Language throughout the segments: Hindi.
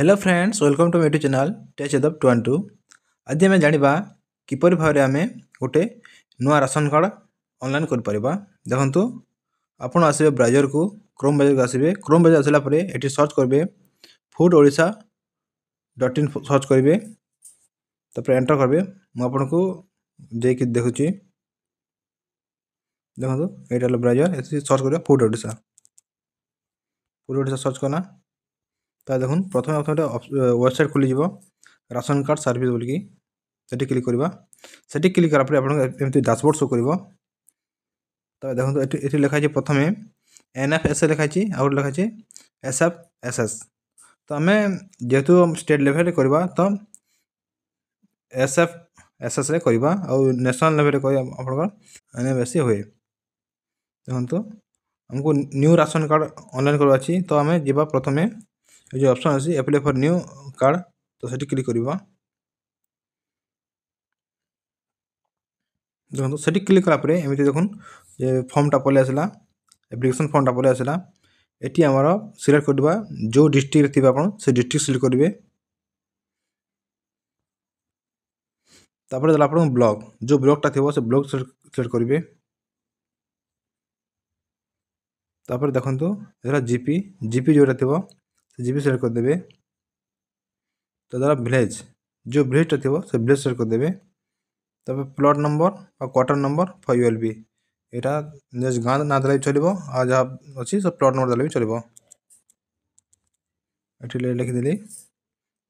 हेलो फ्रेंड्स वेलकम टू मेटू चैनल टेच एदप 12 आज आम जाना किपर भाव आम गोटे नुआ राशन कार्ड ऑनलाइन कर परिबा। देखंतु आपण आसबे ब्राउजर को क्रोम ब्राउजर को आसबे क्रोम ब्राउजर आसला परे एटी सर्च करबे foododisha.in सर्च करेंगे तापर एंटर करबे मु आपन को देख देखुची। देखंतु एटा ब्राउजर एसी सर्च करबे फूड ओडिशा सर्च करना ता देखुन प्रथम वेबसाइट खुली जीवो राशन कार्ड सर्विस बोलिकी सेठी क्लिक करबा। सेठी क्लिक करा परे आपन एमती डैशबोर्ड शो करबो। तो देखो एठी लिखा है प्रथमे एनएफएस लिखा है और लिखा है एसएफएसएस। तो आम जेहेतु स्टेट लेवल रे करबा तो एसएफएसएस रे करबा और नेशनल लेवल रे करबा आपन एनएफएस होए। देखंतु हमको न्यू राशन कार्ड ऑनलाइन करबा अछि तो आम जीवा प्रथमे जो ऑप्शन अछि अप्लाई फॉर न्यू कार्ड तो सेठी क्लिक करबा। देखो सेठी क्लिक कला परे एमिति देखुन जे फॉर्मटा पले आसला एप्लिकेशन फॉर्मटा पले आसला। एटी हमर सिलेक्ट करबा जो डिस्ट्रिक्ट रे थिबा आपण से डिस्ट्रिक्ट सिलेक्ट करिवे। तापर दला आपण ब्लॉक जो ब्लॉकटा थिबो से ब्लॉक सिलेक्ट करिवे। तापर देखंतु एरा जीपी जोरा थिबो से जीपी सिलेक्ट कर देबे। तो दला विलेज जो विलेज थिबो से विलेज सिलेक्ट कर देबे। तब प्लॉट नंबर और quarter number for ULB Etah just गाँ ना दले चलिबो आ जहाँ अछि सब प्लॉट नंबर दले भी चलिबो। एठी लिख देली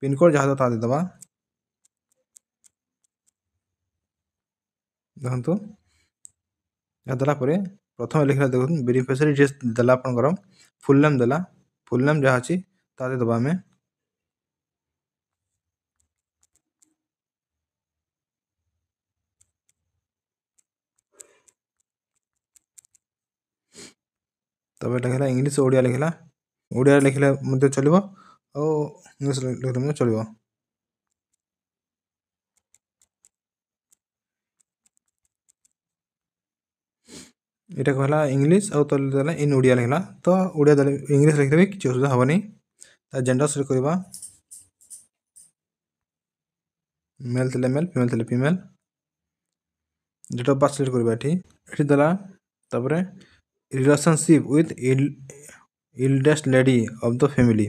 पिन कोड जहाँ ता दे दबा। देखंतु या दला परे प्रथम लिखला देखुन बेनिफिशियरी एड्रेस दला आपन फुल नेम दला फुल नेम जहाँ अछि ता दे दबा में। तब लिखला इंग्लिश ओडिया लिखला ओडिया लिखले मते चलिबो और इंग्लिश लिखले मते चलिबो। एटा कहला इंग्लिश और तले देला इन ओडिया लिखला तो ओडिया दले इंग्लिश लिखले भी किछ असुविधा हबनी। ता जेंडर सिलेक्ट करबा मेल तले मेल फीमेल तले female. Date of birth select करबा एठी दला तबरे relationship with eldest lady of the family.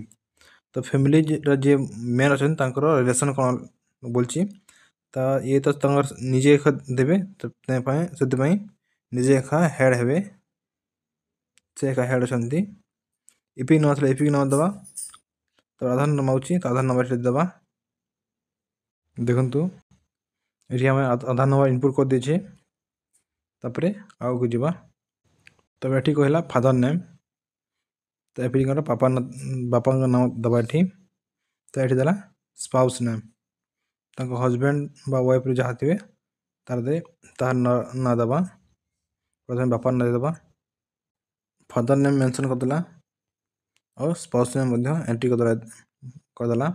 तो फैमिली जे मेन अछन तांकर रिलेशन कोन बोलची ता ये तो तांकर निजे देबे तो सेते पई निजे हेड हेबे से हेड अछंती। ईपी नथले ईपी न दबा तो आधार नंबर माउची तो आधार नंबर दबा। देखंतु एठी हम आधार नंबर इनपुट कर देछे तापरे आउ को जीवा। तब एठी कहला फादर नेम तो एपी कर बापा नाम दबा एठी। तो एठी दला स्पाउस नेम ताको हस्बैंड बा वाइफ रे जहाँ थिबे तार दे तार ना दबा प्रथम बापा ना दबा। फादर नेम मेंशन कर दला और स्पाउस नेम मध्य एंट्री कर दला।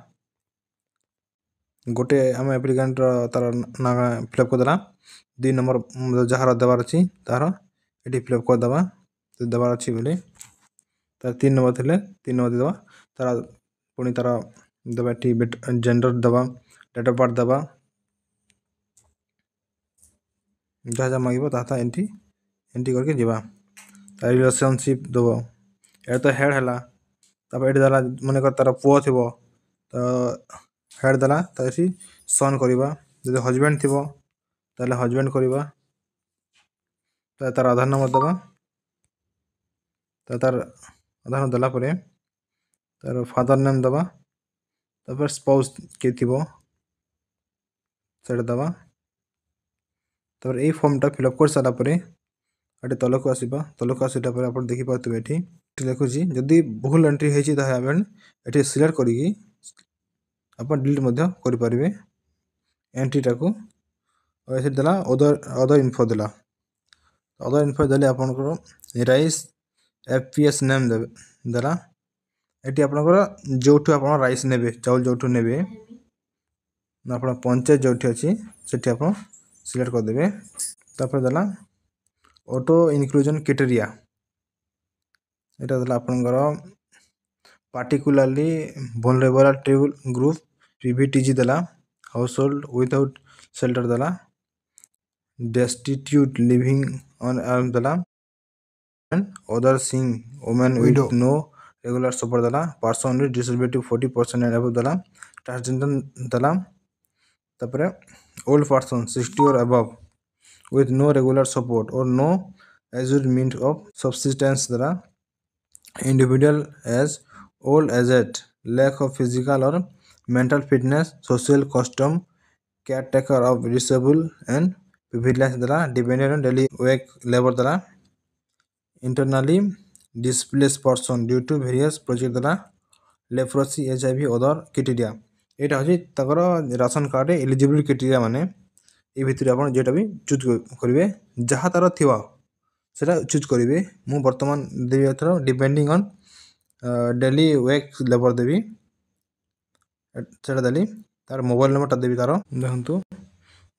गोटे आम एप्लिकेंट तार ना फिलअप कर दला 2 नंबर जहाँ देवार अच्छी तार ये फिलअप कर दबा तो देवार अच्छी बोले तार 3 नंबर थे 3 नंबर देवा तार पुणी तार दबा जेंडर दबा डेट ऑफ बर्थ दबा जहाँ जहाँ मांगो ता एंट्री एंट्री करके जीवा। रिलेशनशिप दब ये तो हेड है तब ये दला मन कर तार पुओ थी तो हेड दला तो सन करवा जो हजबैंड थी ताले हजबैंड करवा तो तार आधार नंबर दबा तो तार आधार नंबर दला परे तार फादर नेम दबा तापर स्पाउस के थी सेटा दबा। तापर ए फॉर्मटा फिलअप कर सारा परे अटे तलक आसीबा तलक आसीटा परे आपण देखि पातबे एठी लिखुची जदी भूल एंट्री हेची ता आपण एठी सिलेक्ट करिकी आपण डिलीट मध्य करि परिबे एंट्री टाको। और एठी दला अदर इन्फो दला अदर इन्फो दले आपण को राइस एफपीएस नेम दला एठी आपण को जोठु आपण राइस नेबे चावल जोठु नेबे ना आपण पंचायत जोठी अछि सेठी आपण सिलेक्ट कर देबे। तापर दला ऑटो इनक्लूजन क्राइटेरिया एटा दला आपण particularly vulnerable group PVTG देला, household without shelter देला, destitute living on arm देला, and other seeing women Widow. with no regular support देला, person with disability 40% and above देला, transgender देला, तापरे old person 60 or above with no regular support or no assured means of subsistence देला, individual as old as it, lack of physical or mental fitness, social custom, caretaker of disabled and privileged द्वारा dependent on daily wage labor द्वारा internally displaced person due to various project द्वारा leprosy HIV other criteria ଏଇଟା ହେଉଛି ତାଙ୍କର ରାସନ କାର୍ଡ ଏଲିଜିବଲ୍ କ୍ରାଇଟେରିଆ ମାନେ ଏ ଭିତରେ ଆପଣ ଯେଟା ବି ଚୁଜ୍ କରିବେ ଯାହା ତାର ଥିବ ସେଟା ଚୁଜ୍ କରିବେ ମୁଁ ବର୍ତ୍ତମାନ ଦେବି ଏଥର depending on daily wake labour ଦେବି ସେଟା ଦେଲି ତାର ମୋବାଇଲ ନମ୍ବରଟା ଦେବି ତାର ଦେଖନ୍ତୁ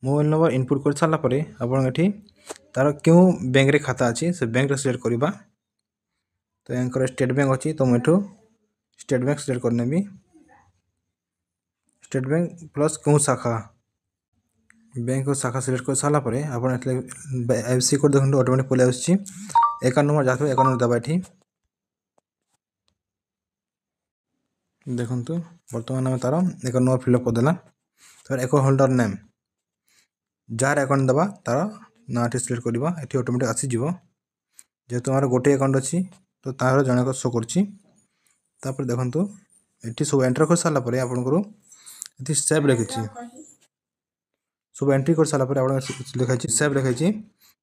ମୋବାଇଲ ନମ୍ବର ଇନପୁଟ୍ କରି ସାରିଲା ପରେ ଆପଣ ଏଠି ତାର କେଉଁ ବ୍ୟାଙ୍କରେ ଖାତା ଅଛି ସେ ବ୍ୟାଙ୍କରେ ସିଲେକ୍ଟ କରିବା ତ ୟାଙ୍କର ଷ୍ଟେଟ୍ ବ୍ୟାଙ୍କ ଅଛି ତ ମୁଁ ଏଠୁ ଷ୍ଟେଟ୍ ବ୍ୟାଙ୍କ ସିଲେକ୍ଟ କରିନେବି ଷ୍ଟେଟ୍ ବ୍ୟାଙ୍କ ପ୍ଲସ୍ କେଉଁ ଶାଖା ବ୍ୟାଙ୍କ ଶାଖା ସିଲେକ୍ଟ କରି ସାରିଲା ପରେ ଆପଣ ଏଠି ଆଇଏଫ୍ଏସସି କୋଡ୍ ଦେଖନ୍ତୁ ଅଟୋମେଟିକ୍ ପଳେଇ ଆସୁଛି ଏକାଉଣ୍ଟ ନମ୍ବର ଯାହା ଥିବ ଏକାଉଣ୍ଟ ନମ୍ବର ଦେବା ଏଠି ଦେଖନ୍ତୁ ବର୍ତ୍ତମାନ ଆମେ ତାର ଏକାଉଣ୍ଟ ନମ୍ବର ଫିଲ୍ଅପ୍ କରିଦେଲା ତାପରେ ଆକାଉଣ୍ଟ ହୋଲ୍ଡର ନେମ୍ ଯାହାର ଆକାଉଣ୍ଟ ଦେବା ତାର ନାଁଟି ସିଲେକ୍ଟ କରିବା ଏଠି ଅଟୋମେଟିକ୍ ଆସିଯିବ ଯେହେତୁ ଆମର ଗୋଟିଏ ଆକାଉଣ୍ଟ ଅଛି ତ ତାହାର ଜଣକ ଶୋ କରୁଛି ତାପରେ ଦେଖନ୍ତୁ ଏଠି ସବୁ ଏଣ୍ଟର କରିସାରିଲା ପରେ ଆପଣଙ୍କର ଏଠି ସେଭ୍ ଲେଖିଛି ସବୁ ଏଣ୍ଟ୍ରି କରିସାରିଲା ପରେ ଆପଣ ଲେଖାଇଛି ସେଭ୍ ଲେଖାଇଛି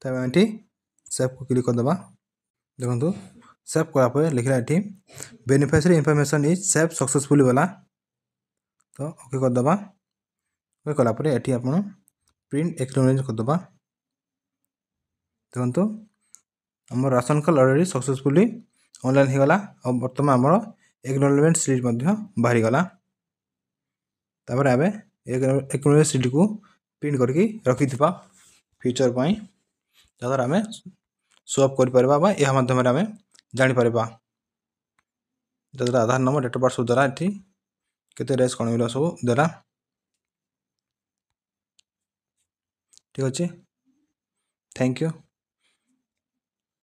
ତାପରେ ଏଠି ସେଭ୍କୁ କ୍ଲିକ୍ କରିଦେବା ଦେଖନ୍ତୁ ସେଭ୍ କଲା ପରେ ଲେଖିଲା ଏଠି beneficiary information is save successfully ଗଲା ତ ଓକେ କରିଦେବା ଓକେ କଲା ପରେ ଏଠି ଆପଣ ପ୍ରିଣ୍ଟ ଏକ୍ନୋଲେଜ୍ କରିଦେବା ଦେଖନ୍ତୁ ଆମର ration card already successfully online ହେଇଗଲା ଆଉ ବର୍ତ୍ତମାନ ଆମର ଏକ୍ନୋଲେଜମେଣ୍ଟ ସିଟ୍ ମଧ୍ୟ ବାହାରିଗଲା ତାପରେ ଆମେ ଏକ୍ନୋଲେଜ୍ ସିଟ୍କୁ ପ୍ରିଣ୍ଟ କରିକି ରଖିଥିବା ଫ୍ୟୁଚର୍ ପାଇଁ ଯାହାଦ୍ୱାରା ଆମେ ସୋ ଅପ୍ କରିପାରିବା ବା ଏହା ମାଧ୍ୟମରେ ଆମେ ଜାଣିପାରିବା ଯାହାଦ୍ୱାରା ଆଧାର ନମ୍ବର ଡେଟ୍ ଅଫ୍ ବାର୍ଥ ସବୁ ଦ୍ୱାରା ଏଠି କେତେ ରେସ୍ କ'ଣ ଏଗୁଡ଼ା ସବୁ ଦେଲା ଠିକ୍ ଅଛି ଥ୍ୟାଙ୍କ ୟୁ